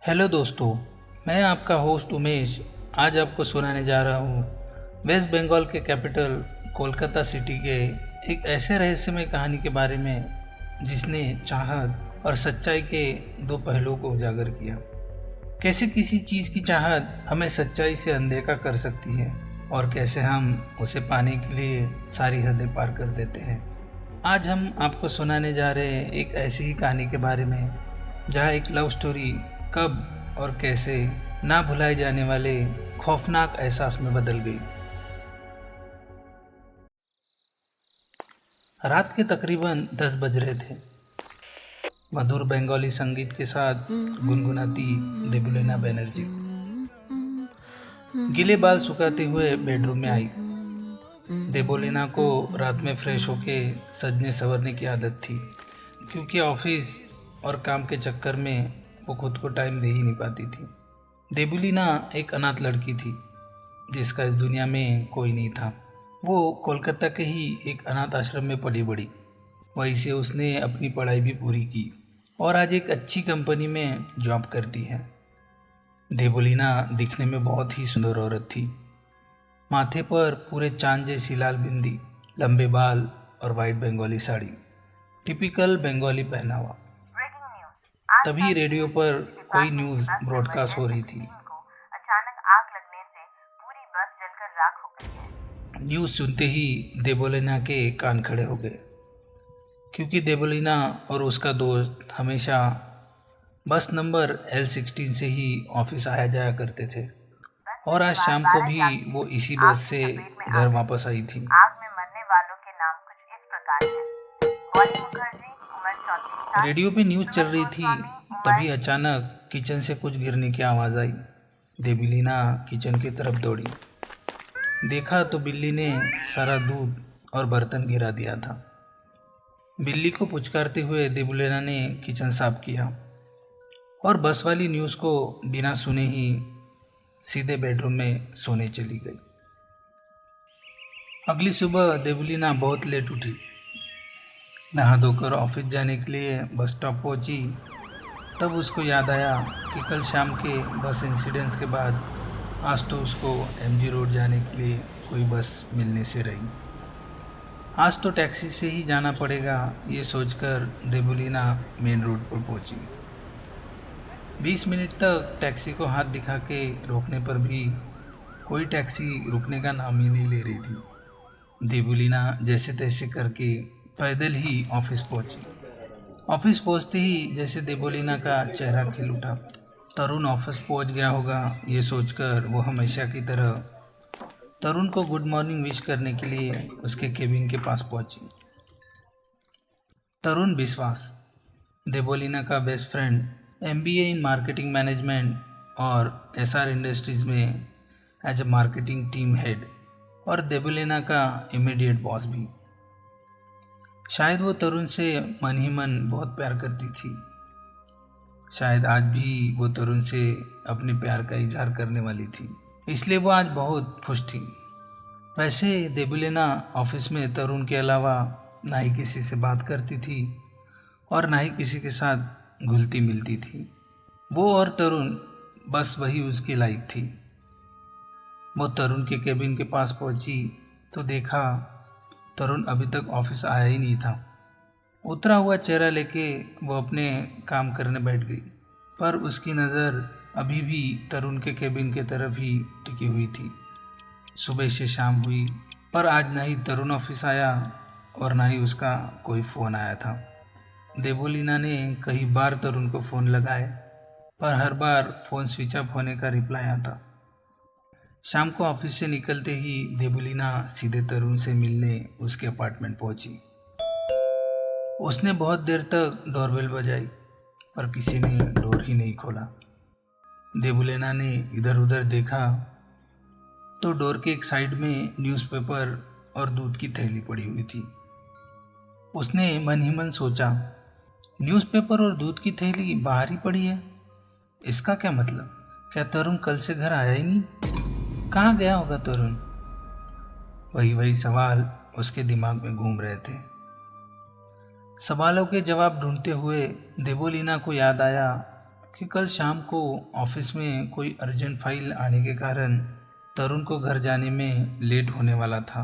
Hello दोस्तों, मैं आपका होस्ट उमेश आज आपको सुनाने जा रहा हूँ वेस्ट बंगाल के कैपिटल कोलकाता सिटी के एक ऐसे रहस्यमय कहानी के बारे में जिसने चाहत और सच्चाई के दो पहलुओं को उजागर किया। कैसे किसी चीज़ की चाहत हमें सच्चाई से अनदेखा कर सकती है और कैसे हम उसे पाने के लिए सारी हदें पार कर देते हैं। आज हम आपको सुनाने जा रहे हैं एक ऐसी ही कहानी के बारे में जहाँ एक लव स्टोरी कब और कैसे ना भुलाए जाने वाले खौफनाक एहसास में बदल गई। रात के तकरीबन 10 बज रहे थे। मधुर बंगाली संगीत के साथ गुनगुनाती देबुलिना बनर्जी गीले बाल सुखाते हुए बेडरूम में आई। देबोलिना को रात में फ्रेश होके सजने संवरने की आदत थी, क्योंकि ऑफिस और काम के चक्कर में वो खुद को टाइम दे ही नहीं पाती थी। देबुलिना एक अनाथ लड़की थी जिसका इस दुनिया में कोई नहीं था। वो कोलकाता के ही एक अनाथ आश्रम में पली बड़ी। वहीं से उसने अपनी पढ़ाई भी पूरी की और आज एक अच्छी कंपनी में जॉब करती है। देबोलिना दिखने में बहुत ही सुंदर औरत थी। माथे पर पूरे चांद जैसी लाल बिंदी, लंबे बाल और वाइट बंगाली साड़ी, टिपिकल बंगाली पहनावा। तभी रेडियो पर कोई न्यूज़ ब्रॉडकास्ट हो रही थी। अचानक आग लगने से पूरी बस जलकर राख हो गई है। न्यूज़ सुनते ही देबोलिना के कान खड़े हो गए, क्योंकि देबोलिना और उसका दोस्त हमेशा बस नंबर L16 से ही ऑफिस आया जाया करते थे और आज शाम को भी वो इसी बस से घर वापस आई थी। आग में मरने वालों के नाम कुछ इस प्रकार हैं। गौरी मुखर्जी, उम्र 34 साल। रेडियो पे न्यूज़ चल रही थी, तभी अचानक किचन से कुछ गिरने की आवाज़ आई। देबोलिना किचन की तरफ दौड़ी। देखा तो बिल्ली ने सारा दूध और बर्तन गिरा दिया था। बिल्ली को पुचकारते हुए देबोलिना ने किचन साफ किया और बस वाली न्यूज़ को बिना सुने ही सीधे बेडरूम में सोने चली गई। अगली सुबह देबोलिना बहुत लेट उठी। नहा धोकर ऑफिस जाने के लिए बस स्टॉप पहुंची। तब उसको याद आया कि कल शाम के बस इंसिडेंट्स के बाद आज तो उसको MG रोड जाने के लिए कोई बस मिलने से रही। आज तो टैक्सी से ही जाना पड़ेगा, ये सोचकर देबोलिना मेन रोड पर पहुंची। 20 मिनट तक टैक्सी को हाथ दिखा के रोकने पर भी कोई टैक्सी रुकने का नाम ही नहीं ले रही थी। देबोलिना जैसे तैसे करके पैदल ही ऑफिस पहुंची। ऑफिस पहुंचते ही जैसे देबोलिना का चेहरा खिल उठा। तरुण ऑफिस पहुंच गया होगा, ये सोचकर वो हमेशा की तरह तरुण को गुड मॉर्निंग विश करने के लिए उसके केबिन के पास पहुंची। तरुण विश्वास, देबोलिना का best friend, MBA in marketing management और SR इंडस्ट्रीज़ में as a marketing team head और देबोलिना का इमीडिएट बॉस भी। शायद वो तरुण से मन ही मन बहुत प्यार करती थी। शायद आज भी वो तरुण से अपने प्यार का इजहार करने वाली थी, इसलिए वो आज बहुत खुश थी। वैसे देबोलिना ऑफिस में तरुण के अलावा ना ही किसी से बात करती थी और ना ही किसी के साथ घुलती मिलती थी। वो और तरुण बस वही उसकी लाइफ थी। वो तरुण के केबिन के पास पहुंची तो देखा तरुण अभी तक ऑफिस आया ही नहीं था। उतरा हुआ चेहरा लेके वो अपने काम करने बैठ गई, पर उसकी नज़र अभी भी तरुण के केबिन की तरफ ही टिकी हुई थी। सुबह से शाम हुई, पर आज ना ही तरुण ऑफिस आया और ना ही उसका कोई फ़ोन आया था। देबोलिना ने कई बार तरुण को फ़ोन लगाए, पर हर बार फ़ोन स्विच ऑफ होने का रिप्लाई आता। शाम को ऑफिस से निकलते ही देबोलिना सीधे तरुण से मिलने उसके अपार्टमेंट पहुंची। उसने बहुत देर तक डोरबेल बजाई, पर किसी ने डोर ही नहीं खोला। देबोलिना ने इधर उधर देखा तो डोर के एक साइड में न्यूज़पेपर और दूध की थैली पड़ी हुई थी। उसने मन ही मन सोचा, न्यूज़पेपर और दूध की थैली बाहर ही पड़ी है, इसका क्या मतलब? क्या तरुण कल से घर आया ही नहीं? कहाँ गया होगा तरुण? वही सवाल उसके दिमाग में घूम रहे थे। सवालों के जवाब ढूंढते हुए देबोलिना को याद आया कि कि कल शाम को ऑफिस में कोई अर्जेंट फाइल आने के कारण तरुण को घर जाने में लेट होने वाला था।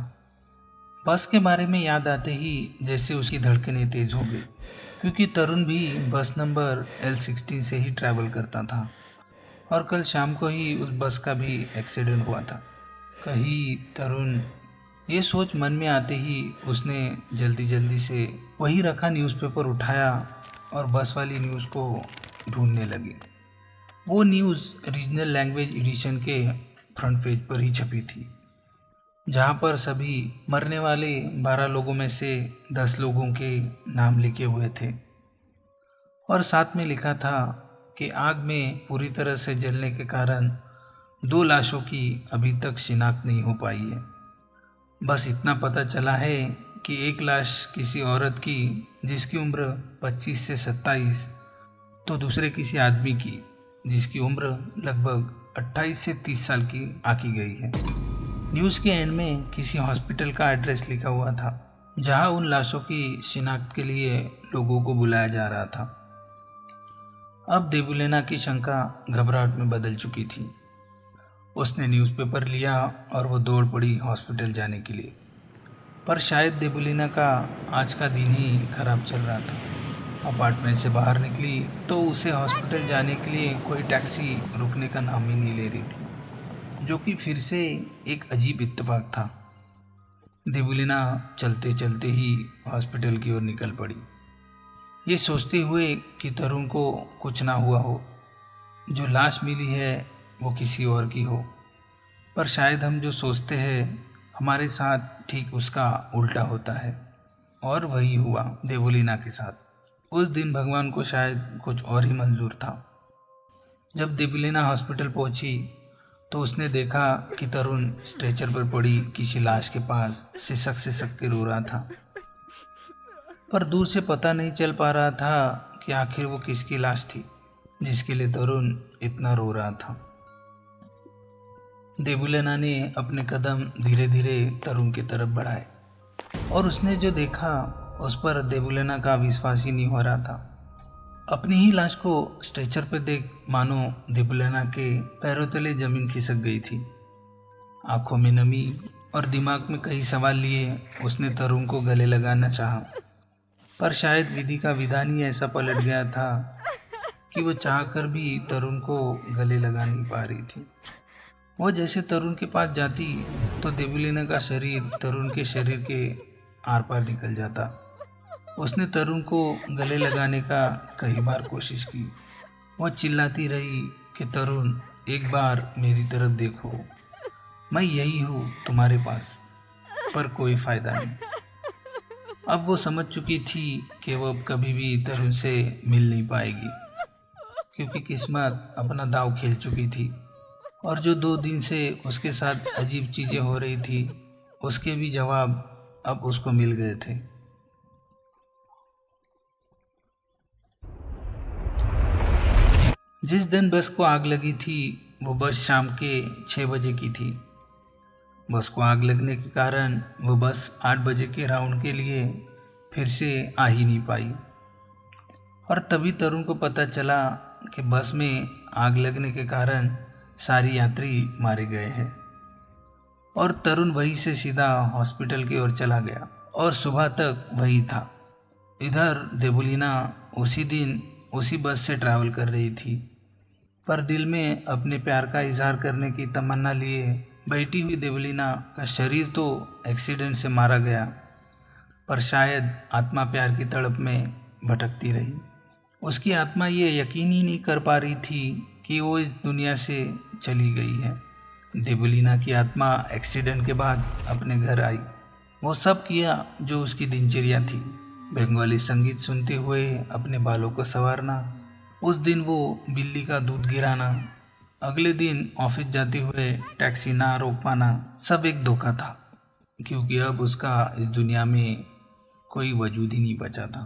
बस के बारे में याद आते ही जैसे उसकी धड़कनें तेज हो गई, क्योंकि तरुण भी बस नंबर L16 से ही ट्रैवल करता था और कल शाम को ही उस बस का भी एक्सीडेंट हुआ था। कहीं तरुण, ये सोच मन में आते ही उसने जल्दी जल्दी से वही रखा न्यूज़पेपर उठाया और बस वाली न्यूज़ को ढूंढने लगी। वो न्यूज़ रीजनल लैंग्वेज एडिशन के फ्रंट पेज पर ही छपी थी, जहाँ पर सभी मरने वाले 12 लोगों में से 10 लोगों के नाम लिखे हुए थे और साथ में लिखा था कि आग में पूरी तरह से जलने के कारण 2 लाशों की अभी तक शिनाख्त नहीं हो पाई है। बस इतना पता चला है कि एक लाश किसी औरत की जिसकी उम्र 25 से 27, तो दूसरे किसी आदमी की जिसकी उम्र लगभग 28 से 30 साल की आकी गई है। न्यूज़ के एंड में किसी हॉस्पिटल का एड्रेस लिखा हुआ था, जहां उन लाशों की शिनाख्त के लिए लोगों को बुलाया जा रहा था। अब देबुलेना की शंका घबराहट में बदल चुकी थी। उसने न्यूज़पेपर लिया और वो दौड़ पड़ी हॉस्पिटल जाने के लिए। पर शायद देबुलेना का आज का दिन ही खराब चल रहा था। अपार्टमेंट से बाहर निकली तो उसे हॉस्पिटल जाने के लिए कोई टैक्सी रुकने का नाम ही नहीं ले रही थी, जो कि फिर से एक अजीब इत्तेफाक था। देबुलेना चलते चलते ही हॉस्पिटल की ओर निकल पड़ी, ये सोचते हुए कि तरुण को कुछ ना हुआ हो, जो लाश मिली है वो किसी और की हो। पर शायद हम जो सोचते हैं हमारे साथ ठीक उसका उल्टा होता है, और वही हुआ देबुलेना के साथ। उस दिन भगवान को शायद कुछ और ही मंजूर था। जब देबुलेना हॉस्पिटल पहुंची तो उसने देखा कि तरुण स्ट्रेचर पर पड़ी किसी लाश के पास सिसक के रो रहा था, पर दूर से पता नहीं चल पा रहा था कि आखिर वो किसकी लाश थी जिसके लिए तरुण इतना रो रहा था। देबुलेना ने अपने कदम धीरे धीरे तरुण की तरफ बढ़ाए और उसने जो देखा उस पर देबुलेना का विश्वास ही नहीं हो रहा था। अपनी ही लाश को स्ट्रेचर पर देख मानो देबुलेना के पैरों तले जमीन खिसक गई थी। आंखों में नमी और दिमाग में कई सवाल लिए उसने तरुण को गले लगाना चाहा, पर शायद विधि का विधान ही ऐसा पलट गया था कि वो चाहकर भी तरुण को गले लगा नहीं पा रही थी। वो जैसे तरुण के पास जाती तो देबुलेना का शरीर तरुण के शरीर के आर पार निकल जाता। उसने तरुण को गले लगाने का कई बार कोशिश की। वो चिल्लाती रही कि तरुण, एक बार मेरी तरफ देखो, मैं यही हूँ तुम्हारे पास। पर कोई फ़ायदा नहीं। अब वो समझ चुकी थी कि वो अब कभी भी तरुण से मिल नहीं पाएगी, क्योंकि किस्मत अपना दाव खेल चुकी थी और जो 2 दिन से उसके साथ अजीब चीज़ें हो रही थी उसके भी जवाब अब उसको मिल गए थे। जिस दिन बस को आग लगी थी वो बस शाम के 6 बजे की थी। बस को आग लगने के कारण वो बस 8 बजे के राउंड के लिए फिर से आ ही नहीं पाई और तभी तरुण को पता चला कि बस में आग लगने के कारण सारी यात्री मारे गए हैं और तरुण वहीं से सीधा हॉस्पिटल की ओर चला गया और सुबह तक वही था। इधर देबुलेना उसी दिन उसी बस से ट्रैवल कर रही थी, पर दिल में अपने प्यार का इजहार करने की तमन्ना लिए बैठी हुई देबुलेना का शरीर तो एक्सीडेंट से मारा गया, पर शायद आत्मा प्यार की तड़प में भटकती रही। उसकी आत्मा ये यकीन ही नहीं कर पा रही थी कि वो इस दुनिया से चली गई है। देबुलेना की आत्मा एक्सीडेंट के बाद अपने घर आई। वो सब किया जो उसकी दिनचर्या थी, बंगाली संगीत सुनते हुए अपने बालों को संवारना, उस दिन वो बिल्ली का दूध गिराना, अगले दिन ऑफिस जाते हुए टैक्सी ना रोक पाना, सब एक धोखा था, क्योंकि अब उसका इस दुनिया में कोई वजूद ही नहीं बचा था।